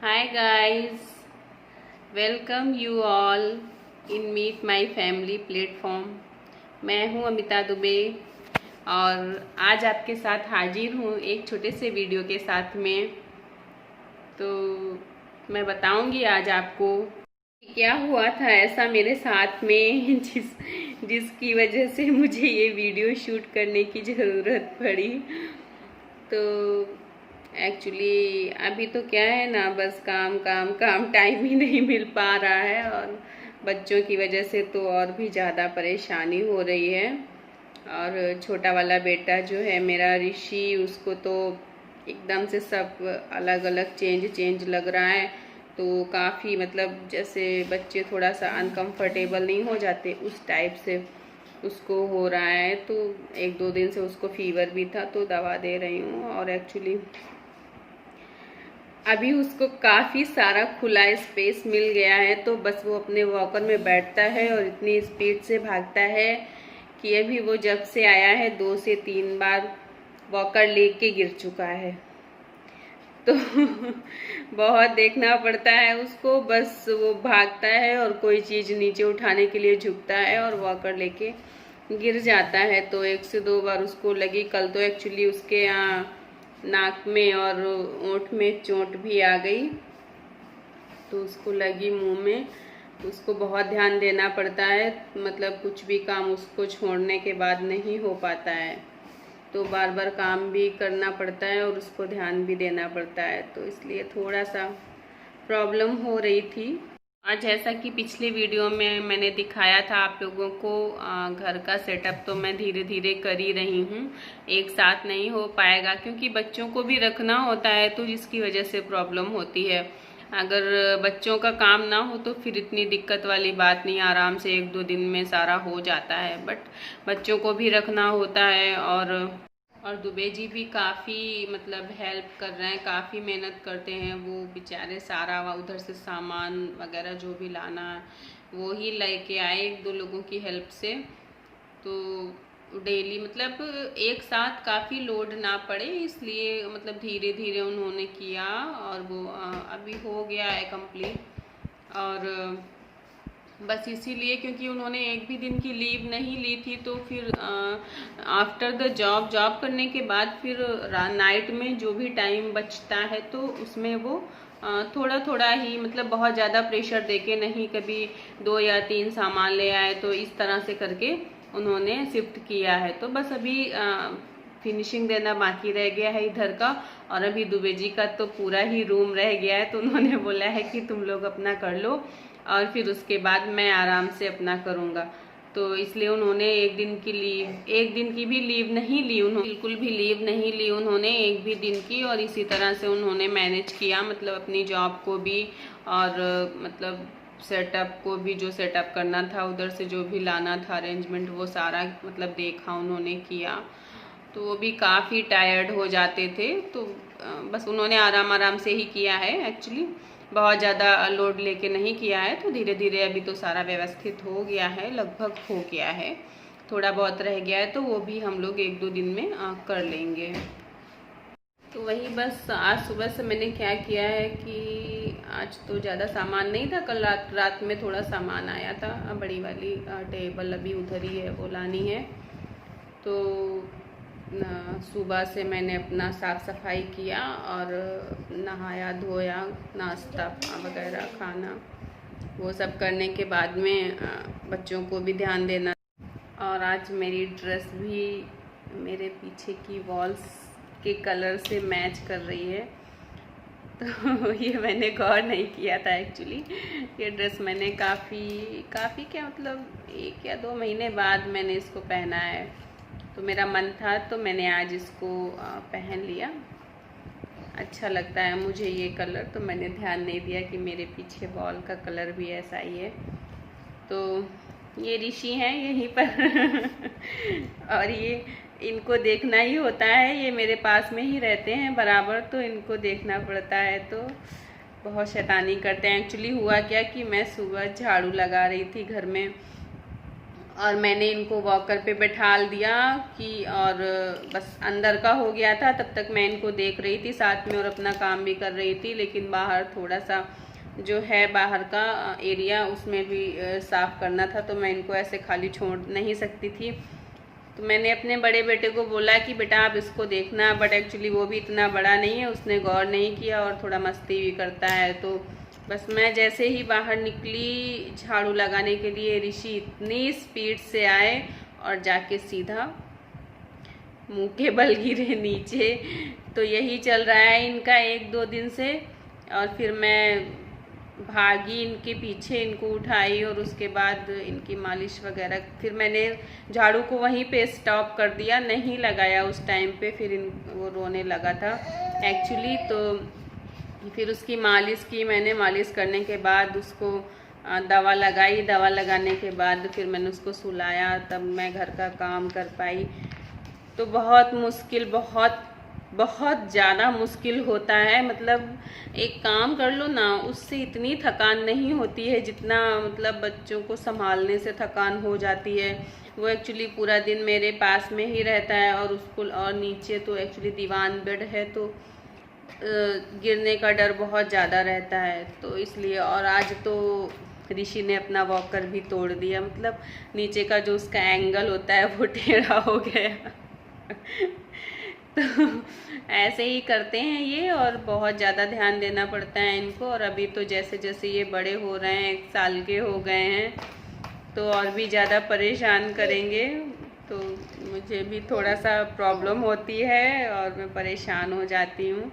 Hi guys, welcome you all in Meet My Family platform. मैं हूं अमिता दुबे और आज आपके साथ हाजिर हूं एक छोटे से वीडियो के साथ में। तो मैं बताऊंगी आज आपको कि क्या हुआ था ऐसा मेरे साथ में जिसकी वजह से मुझे ये वीडियो शूट करने की ज़रूरत पड़ी। तो एक्चुअली अभी तो क्या है ना, बस काम काम काम, टाइम ही नहीं मिल पा रहा है और बच्चों की वजह से तो और भी ज़्यादा परेशानी हो रही है। और छोटा वाला बेटा जो है मेरा ऋषि, उसको तो एकदम से सब अलग अलग चेंज लग रहा है। तो काफ़ी मतलब जैसे बच्चे थोड़ा सा अनकंफर्टेबल नहीं हो जाते उस टाइप से उसको हो रहा है। तो एक दो दिन से उसको फीवर भी था तो दवा दे रही हूँ। और एक्चुअली अभी उसको काफ़ी सारा खुला स्पेस मिल गया है, तो बस वो अपने वॉकर में बैठता है और इतनी स्पीड से भागता है कि अभी वो जब से आया है 2 से 3 बार वॉकर लेके गिर चुका है। तो बहुत देखना पड़ता है उसको, बस वो भागता है और कोई चीज़ नीचे उठाने के लिए झुकता है और वॉकर लेके गिर जाता है। तो 1 से 2 बार उसको लगी। कल तो एक्चुअली उसके यहाँ नाक में और ओंठ में चोट भी आ गई, तो उसको लगी मुंह में। तो उसको बहुत ध्यान देना पड़ता है, मतलब कुछ भी काम उसको छोड़ने के बाद नहीं हो पाता है। तो बार बार काम भी करना पड़ता है और उसको ध्यान भी देना पड़ता है, तो इसलिए थोड़ा सा प्रॉब्लम हो रही थी। और जैसा कि पिछले वीडियो में मैंने दिखाया था आप लोगों को, घर का सेटअप तो मैं धीरे धीरे कर ही रही हूँ। एक साथ नहीं हो पाएगा क्योंकि बच्चों को भी रखना होता है, तो जिसकी वजह से प्रॉब्लम होती है। अगर बच्चों का काम ना हो तो फिर इतनी दिक्कत वाली बात नहीं, आराम से 1-2 दिन में सारा हो जाता है। बट बच्चों को भी रखना होता है और दुबे जी भी काफ़ी मतलब हेल्प कर रहे हैं, काफ़ी मेहनत करते हैं वो बेचारे। सारा उधर से सामान वगैरह जो भी लाना वो ही लेके आए 1-2 लोगों की हेल्प से। तो डेली मतलब एक साथ काफ़ी लोड ना पड़े, इसलिए मतलब धीरे धीरे उन्होंने किया और वो अभी हो गया है कंप्लीट। और बस इसीलिए क्योंकि उन्होंने एक भी दिन की लीव नहीं ली थी, तो फिर आफ्टर द जॉब करने के बाद फिर नाइट में जो भी टाइम बचता है तो उसमें वो थोड़ा थोड़ा ही, मतलब बहुत ज़्यादा प्रेशर देके नहीं, कभी 2 या 3 सामान ले आए, तो इस तरह से करके उन्होंने शिफ्ट किया है। तो बस अभी फिनिशिंग देना बाकी रह गया है इधर का। और अभी दुबे जी का तो पूरा ही रूम रह गया है, तो उन्होंने बोला है कि तुम लोग अपना कर लो और फिर उसके बाद मैं आराम से अपना करूँगा। तो इसलिए उन्होंने एक दिन की भी लीव नहीं ली, उन्होंने बिल्कुल भी लीव नहीं ली उन्होंने एक भी दिन की। और इसी तरह से उन्होंने मैनेज किया, मतलब अपनी जॉब को भी और मतलब सेटअप को भी, जो सेटअप करना था उधर से जो भी लाना था अरेंजमेंट, वो सारा मतलब देखा उन्होंने किया। तो वो भी काफ़ी टायर्ड हो जाते थे, तो बस उन्होंने आराम आराम से ही किया है एक्चुअली, बहुत ज़्यादा लोड लेके नहीं किया है। तो धीरे धीरे अभी तो सारा व्यवस्थित हो गया है, लगभग हो गया है। थोड़ा बहुत रह गया है तो वो भी हम लोग 1-2 दिन में कर लेंगे। तो वही बस आज सुबह से मैंने क्या किया है कि आज तो ज़्यादा सामान नहीं था, कल रात में थोड़ा सामान आया था। बड़ी वाली टेबल अभी उधर ही है, वो लानी है। तो सुबह से मैंने अपना साफ़ सफाई किया और नहाया धोया, नाश्ता वगैरह खाना वो सब करने के बाद में बच्चों को भी ध्यान देना। और आज मेरी ड्रेस भी मेरे पीछे की वॉल्स के कलर से मैच कर रही है। तो ये मैंने गौर नहीं किया था एक्चुअली। ये ड्रेस मैंने काफ़ी क्या मतलब 1 या 2 महीने बाद मैंने इसको पहना है, तो मेरा मन था तो मैंने आज इसको पहन लिया। अच्छा लगता है मुझे ये कलर, तो मैंने ध्यान नहीं दिया कि मेरे पीछे वॉल का कलर भी ऐसा ही है। तो ये ऋषि हैं यहीं पर और ये इनको देखना ही होता है, ये मेरे पास में ही रहते हैं बराबर, तो इनको देखना पड़ता है। तो बहुत शैतानी करते हैं। एक्चुअली हुआ क्या कि मैं सुबह झाड़ू लगा रही थी घर में और मैंने इनको वॉकर पे बैठाल दिया कि और बस अंदर का हो गया था। तब तक मैं इनको देख रही थी साथ में और अपना काम भी कर रही थी, लेकिन बाहर थोड़ा सा जो है बाहर का एरिया उसमें भी साफ़ करना था, तो मैं इनको ऐसे खाली छोड़ नहीं सकती थी। तो मैंने अपने बड़े बेटे को बोला कि बेटा आप इसको देखना, बट एक्चुअली वो भी इतना बड़ा नहीं है, उसने गौर नहीं किया और थोड़ा मस्ती भी करता है। तो बस मैं जैसे ही बाहर निकली झाड़ू लगाने के लिए, ऋषि इतनी स्पीड से आए और जाके सीधा मुंह के बल गिरे नीचे। तो यही चल रहा है इनका 1-2 दिन से। और फिर मैं भागी इनके पीछे, इनको उठाई और उसके बाद इनकी मालिश वगैरह, फिर मैंने झाड़ू को वहीं पे स्टॉप कर दिया, नहीं लगाया उस टाइम पे। फिर वो रोने लगा था एक्चुअली, तो फिर उसकी मालिश की मैंने। मालिश करने के बाद उसको दवा लगाई, दवा लगाने के बाद फिर मैंने उसको सुलाया, तब मैं घर का काम कर पाई। तो बहुत मुश्किल, बहुत ज़्यादा मुश्किल होता है। मतलब एक काम कर लो ना, उससे इतनी थकान नहीं होती है जितना मतलब बच्चों को संभालने से थकान हो जाती है। वो एक्चुअली पूरा दिन मेरे पास में ही रहता है और उसको, और नीचे तो एक्चुअली दीवान बेड है, तो गिरने का डर बहुत ज़्यादा रहता है, तो इसलिए। और आज तो ऋषि ने अपना वॉकर भी तोड़ दिया, मतलब नीचे का जो उसका एंगल होता है वो टेढ़ा हो गया। तो ऐसे ही करते हैं ये, और बहुत ज़्यादा ध्यान देना पड़ता है इनको। और अभी तो जैसे जैसे ये बड़े हो रहे हैं, 1 साल के हो गए हैं, तो और भी ज़्यादा परेशान करेंगे। तो मुझे भी थोड़ा सा प्रॉब्लम होती है और मैं परेशान हो जाती हूँ।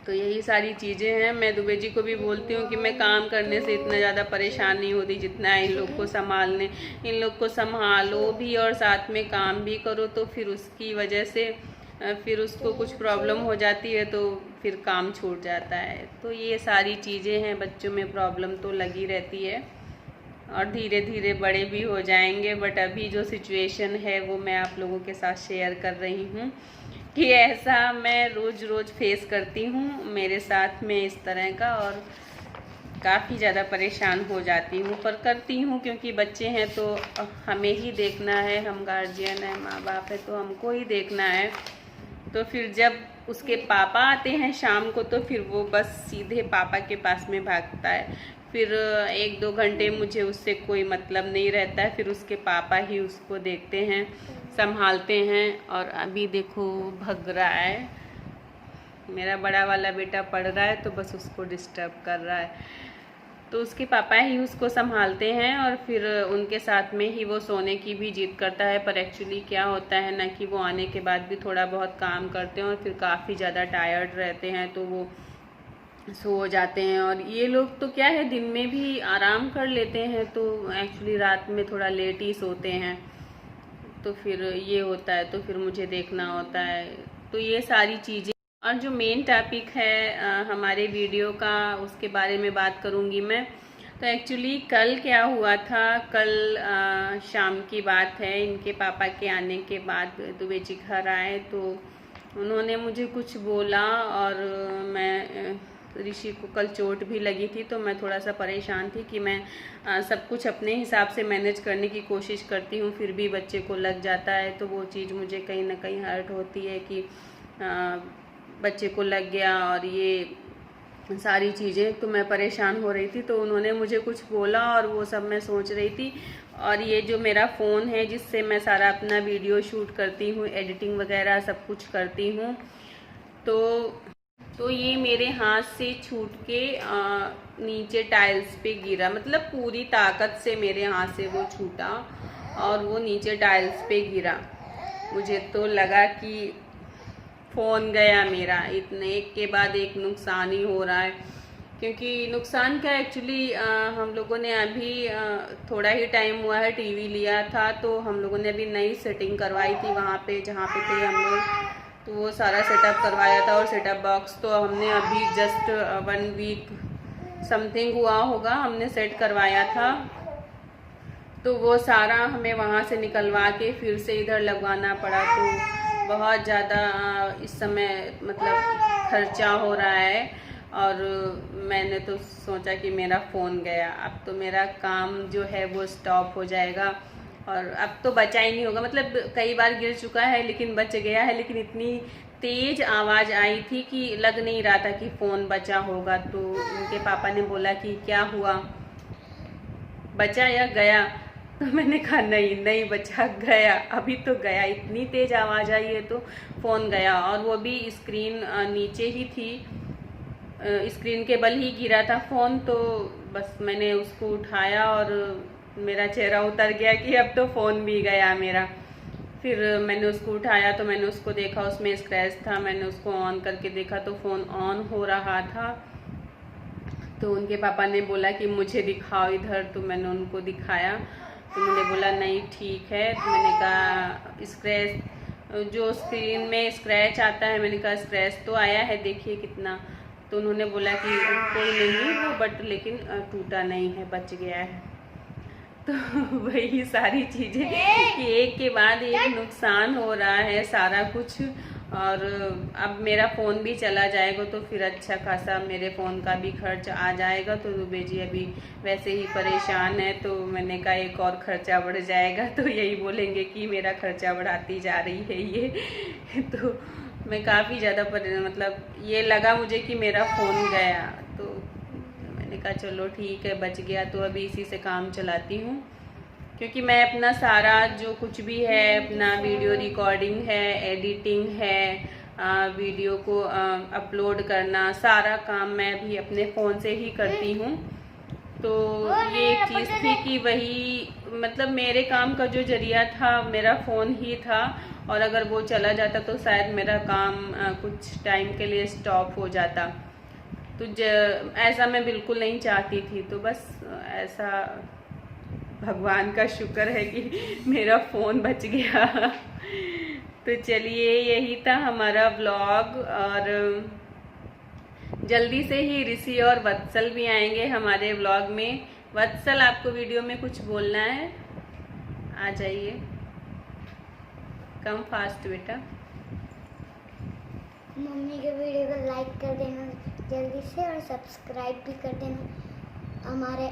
तो यही सारी चीज़ें हैं। मैं दुबे जी को भी बोलती हूँ कि मैं काम करने से इतना ज़्यादा परेशान नहीं होती जितना इन लोग को संभालने। इन लोग को संभालो भी और साथ में काम भी करो, तो फिर उसकी वजह से फिर उसको कुछ प्रॉब्लम हो जाती है, तो फिर काम छूट जाता है। तो ये सारी चीज़ें हैं, बच्चों में प्रॉब्लम तो लगी रहती है और धीरे धीरे बड़े भी हो जाएंगे। बट अभी जो सिचुएशन है वो मैं आप लोगों के साथ शेयर कर रही हूँ कि ऐसा मैं रोज़ रोज़ फेस करती हूँ मेरे साथ में इस तरह का, और काफ़ी ज़्यादा परेशान हो जाती हूँ, पर करती हूँ क्योंकि बच्चे हैं तो हमें ही देखना है। हम गार्जियन हैं, माँ बाप है, तो हमको ही देखना है। तो फिर जब उसके पापा आते हैं शाम को, तो फिर वो बस सीधे पापा के पास में भागता है। फिर 1-2 घंटे मुझे उससे कोई मतलब नहीं रहता है, फिर उसके पापा ही उसको देखते हैं, संभालते हैं। और अभी देखो भग रहा है, मेरा बड़ा वाला बेटा पढ़ रहा है तो बस उसको डिस्टर्ब कर रहा है। तो उसके पापा ही उसको संभालते हैं और फिर उनके साथ में ही वो सोने की भी जिद करता है। पर एक्चुअली क्या होता है ना कि वो आने के बाद भी थोड़ा बहुत काम करते हैं और फिर काफ़ी ज़्यादा टायर्ड रहते हैं, तो वो सो जाते हैं। और ये लोग तो क्या है, दिन में भी आराम कर लेते हैं, तो एक्चुअली रात में थोड़ा लेट ही सोते हैं, तो फिर ये होता है, तो फिर मुझे देखना होता है। तो ये सारी चीज़ें। और जो मेन टॉपिक है हमारे वीडियो का, उसके बारे में बात करूँगी मैं। तो एक्चुअली कल क्या हुआ था, कल शाम की बात है। इनके पापा के आने के बाद दुबे जी घर आए, तो उन्होंने मुझे कुछ बोला और मैं, ऋषि को कल चोट भी लगी थी, तो मैं थोड़ा सा परेशान थी कि मैं सब कुछ अपने हिसाब से मैनेज करने की कोशिश करती हूँ, फिर भी बच्चे को लग जाता है, तो वो चीज़ मुझे कहीं ना कहीं हर्ट होती है कि बच्चे को लग गया और ये सारी चीज़ें। तो मैं परेशान हो रही थी, तो उन्होंने मुझे कुछ बोला और वो सब मैं सोच रही थी। और ये जो मेरा फ़ोन है जिससे मैं सारा अपना वीडियो शूट करती हूँ, एडिटिंग वगैरह सब कुछ करती हूँ, तो ये मेरे हाथ से छूट के नीचे टाइल्स पे गिरा। मतलब पूरी ताकत से मेरे हाथ से वो छूटा और वो नीचे टाइल्स पे गिरा। मुझे तो लगा कि फ़ोन गया मेरा। इतने एक के बाद एक नुकसान ही हो रहा है, क्योंकि नुकसान क्या, एक्चुअली हम लोगों ने अभी थोड़ा ही टाइम हुआ है टीवी लिया था, तो हम लोगों ने अभी नई सेटिंग करवाई थी वहाँ पे जहाँ पे थे हम लोग, तो वो सारा सेटअप करवाया था। और सेटअप बॉक्स तो हमने अभी जस्ट 1 वीक समथिंग हुआ होगा हमने सेट करवाया था, तो वो सारा हमें वहाँ से निकलवा के फिर से इधर लगवाना पड़ा। तो बहुत ज़्यादा इस समय मतलब खर्चा हो रहा है। और मैंने तो सोचा कि मेरा फ़ोन गया, अब तो मेरा काम जो है वो स्टॉप हो जाएगा और अब तो बचा ही नहीं होगा। मतलब कई बार गिर चुका है लेकिन बच गया है, लेकिन इतनी तेज आवाज़ आई थी कि लग नहीं रहा था कि फ़ोन बचा होगा। तो उनके पापा ने बोला कि क्या हुआ, बचा या गया? तो मैंने कहा नहीं नहीं बचा, गया, अभी तो गया। इतनी तेज आवाज़ आई है तो फ़ोन गया, और वो भी स्क्रीन नीचे ही थी, स्क्रीन के बल ही गिरा था फ़ोन। तो बस मैंने उसको उठाया और मेरा चेहरा उतर गया कि अब तो फ़ोन भी गया मेरा। फिर मैंने उसको उठाया तो मैंने उसको देखा, उसमें स्क्रैच था। मैंने उसको ऑन करके देखा तो फ़ोन ऑन हो रहा था। तो उनके पापा ने बोला कि मुझे दिखाओ इधर, तो मैंने उनको दिखाया तो उन्होंने बोला नहीं ठीक है। तो मैंने कहा स्क्रैच, जो स्क्रीन में स्क्रैच आता है, मैंने कहा स्क्रैच तो आया है, देखिए कितना। तो उन्होंने बोला कि कोई नहीं वो, बट लेकिन टूटा नहीं है, बच गया है। तो वही सारी चीज़ें कि एक के बाद एक नुकसान हो रहा है सारा कुछ। और अब मेरा फ़ोन भी चला जाएगा तो फिर अच्छा खासा मेरे फ़ोन का भी खर्च आ जाएगा। तो दुबे जी अभी वैसे ही परेशान है, तो मैंने कहा एक और खर्चा बढ़ जाएगा तो यही बोलेंगे कि मेरा खर्चा बढ़ाती जा रही है ये। तो मैं काफ़ी ज़्यादा मतलब ये लगा मुझे कि मेरा फ़ोन गया। तो मैंने कहा चलो ठीक है, बच गया तो अभी इसी से काम चलाती हूँ, क्योंकि मैं अपना सारा जो कुछ भी है, अपना वीडियो रिकॉर्डिंग है, एडिटिंग है, वीडियो को अपलोड करना, सारा काम मैं भी अपने फ़ोन से ही करती हूँ। तो ये एक चीज़ थी कि वही मतलब मेरे काम का जो जरिया था मेरा फ़ोन ही था, और अगर वो चला जाता तो शायद मेरा काम कुछ टाइम के लिए स्टॉप हो जाता। तो ऐसा मैं बिल्कुल नहीं चाहती थी। तो बस ऐसा भगवान का शुक्र है कि मेरा फ़ोन बच गया। तो चलिए यही था हमारा ब्लॉग, और जल्दी से ही ऋषि और वत्सल भी आएंगे हमारे ब्लॉग में। वत्सल आपको वीडियो में कुछ बोलना है, आ जाइए, कम फास्ट बेटा। मम्मी के वीडियो को लाइक कर देना जल्दी से, और सब्सक्राइब भी कर देना हमारे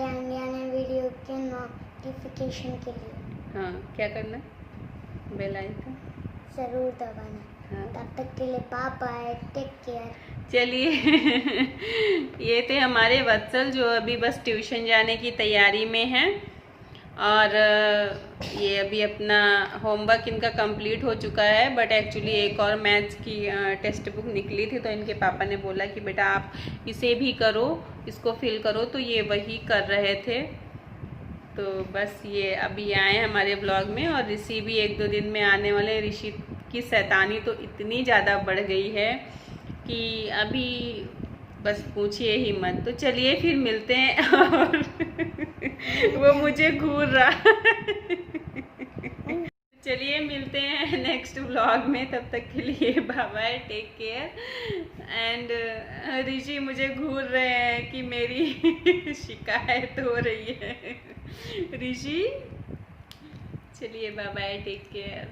आने वीडियो के नोटिफिकेशन के लिए। हाँ, क्या करना, बेल आइकन ज़रूर दबाना। हाँ। तब तक के लिए बाय, टेक केयर। चलिए ये थे हमारे वत्सल जो अभी बस ट्यूशन जाने की तैयारी में हैं, और ये अभी अपना होमवर्क इनका कंप्लीट हो चुका है। बट एक्चुअली एक और मैथ्स की टेक्स्ट बुक निकली थी, तो इनके पापा ने बोला कि बेटा आप इसे भी करो, इसको फिल करो, तो ये वही कर रहे थे। तो बस ये अभी आए हमारे ब्लॉग में, और ऋषि भी 1-2 दिन में आने वाले। ऋषि की शैतानी तो इतनी ज़्यादा बढ़ गई है कि अभी बस पूछिए ही मत। तो चलिए फिर मिलते हैं। और वो मुझे घूर रहा। चलिए मिलते हैं नेक्स्ट व्लॉग में, तब तक के लिए bye bye, take care. And Rishi मुझे घूर रहे हैं कि मेरी शिकायत हो रही है। ऋषि चलिए बाय बाय, टेक केयर।